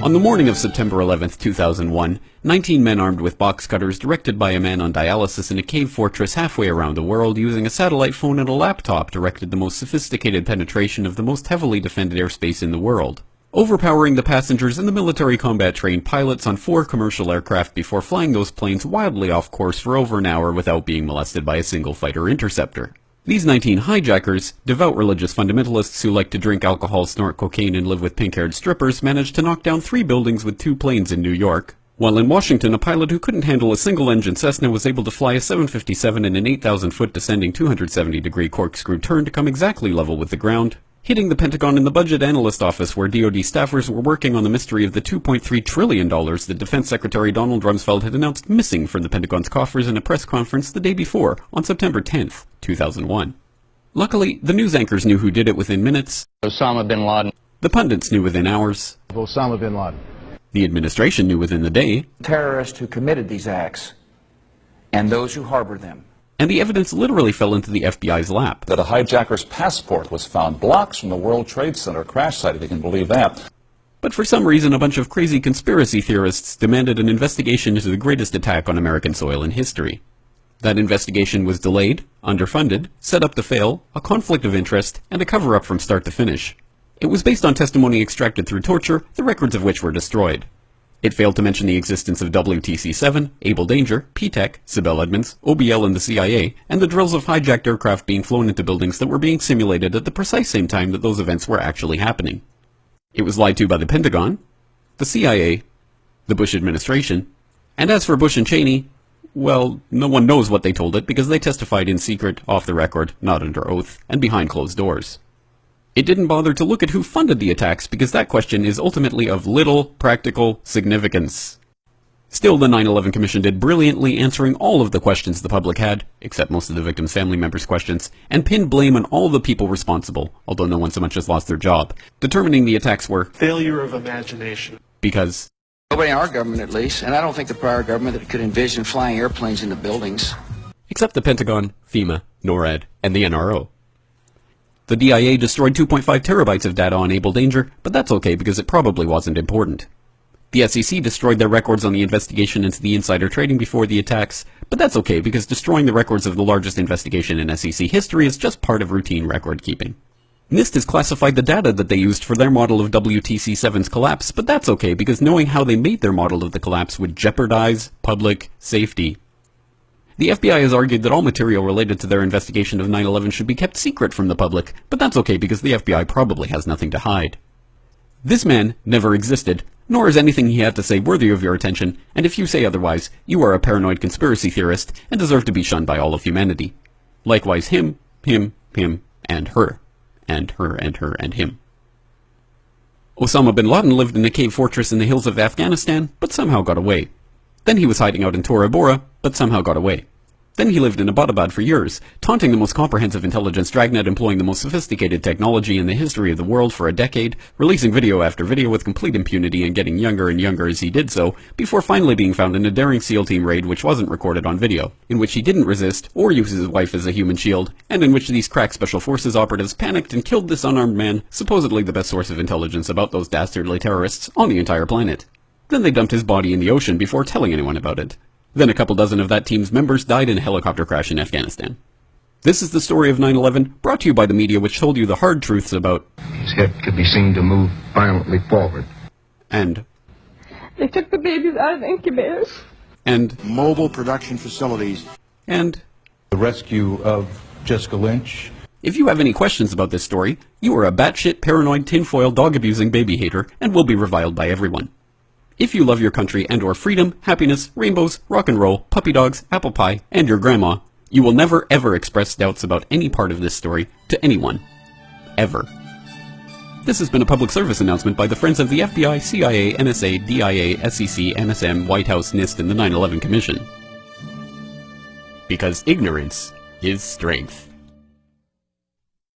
On the morning of September 11, 2001, 19 men armed with box cutters, directed by a man on dialysis in a cave fortress halfway around the world, using a satellite phone and a laptop, directed the most sophisticated penetration of the most heavily defended airspace in the world, overpowering the passengers and the military combat-trained pilots on 4 commercial aircraft before flying those planes wildly off course for over an hour without being molested by a single fighter interceptor. These 19 hijackers, devout religious fundamentalists who like to drink alcohol, snort cocaine, and live with pink-haired strippers, managed to knock down 3 buildings with 2 planes in New York, while in Washington a pilot who couldn't handle a single-engine Cessna was able to fly a 757 in an 8,000-foot descending 270-degree corkscrew turn to come exactly level with the ground, hitting the Pentagon in the budget analyst office where DoD staffers were working on the mystery of the $2.3 trillion that Defense Secretary Donald Rumsfeld had announced missing from the Pentagon's coffers in a press conference the day before, on September 10th, 2001. Luckily, the news anchors knew who did it within minutes. Osama bin Laden. The pundits knew within hours. Osama bin Laden. The administration knew within the day. Terrorists who committed these acts and those who harbored them. And the evidence literally fell into the FBI's lap. That a hijacker's passport was found blocks from the World Trade Center crash site, if you can believe that. But for some reason, a bunch of crazy conspiracy theorists demanded an investigation into the greatest attack on American soil in history. That investigation was delayed, underfunded, set up to fail, a conflict of interest, and a cover-up from start to finish. It was based on testimony extracted through torture, the records of which were destroyed. It failed to mention the existence of WTC-7, Able Danger, P-TECH, Sibel Edmonds, OBL and the CIA, and the drills of hijacked aircraft being flown into buildings that were being simulated at the precise same time that those events were actually happening. It was lied to by the Pentagon, the CIA, the Bush administration, and as for Bush and Cheney, well, no one knows what they told it because they testified in secret, off the record, not under oath, and behind closed doors. It didn't bother to look at who funded the attacks because that question is ultimately of little practical significance. Still, the 9/11 Commission did brilliantly, answering all of the questions the public had, except most of the victims' family members' questions, and pinned blame on all the people responsible, although no one so much as lost their job, determining the attacks were failure of imagination. Because Nobody in our government, at least, and I don't think the prior government that could envision flying airplanes into buildings. Except the Pentagon, FEMA, NORAD, and the NRO. The DIA destroyed 2.5 terabytes of data on Able Danger, but that's okay because it probably wasn't important. The SEC destroyed their records on the investigation into the insider trading before the attacks, but that's okay because destroying the records of the largest investigation in SEC history is just part of routine record keeping. NIST has classified the data that they used for their model of WTC-7's collapse, but that's okay because knowing how they made their model of the collapse would jeopardize public safety. The FBI has argued that all material related to their investigation of 9/11 should be kept secret from the public, but that's okay because the FBI probably has nothing to hide. This man never existed, nor is anything he had to say worthy of your attention, and if you say otherwise, you are a paranoid conspiracy theorist and deserve to be shunned by all of humanity. Likewise him, and her. And her, and her, and him. Osama bin Laden lived in a cave fortress in the hills of Afghanistan, but somehow got away. Then he was hiding out in Tora Bora, but somehow got away. Then he lived in Abbottabad for years, taunting the most comprehensive intelligence dragnet employing the most sophisticated technology in the history of the world for a decade, releasing video after video with complete impunity and getting younger and younger as he did so, before finally being found in a daring SEAL team raid which wasn't recorded on video, in which he didn't resist or use his wife as a human shield, and in which these crack special forces operatives panicked and killed this unarmed man, supposedly the best source of intelligence about those dastardly terrorists on the entire planet. Then they dumped his body in the ocean before telling anyone about it. Then a couple dozen of that team's members died in a helicopter crash in Afghanistan. This is the story of 9/11, brought to you by the media which told you the hard truths about his head could be seen to move violently forward. And they took the babies out of the incubators. And mobile production facilities. And the rescue of Jessica Lynch. If you have any questions about this story, you are a batshit paranoid tinfoil dog-abusing baby hater and will be reviled by everyone. If you love your country and or freedom, happiness, rainbows, rock and roll, puppy dogs, apple pie, and your grandma, you will never ever express doubts about any part of this story to anyone. Ever. This has been a public service announcement by the Friends of the FBI, CIA, NSA, DIA, SEC, NSM, White House, NIST, and the 9/11 Commission. Because ignorance is strength.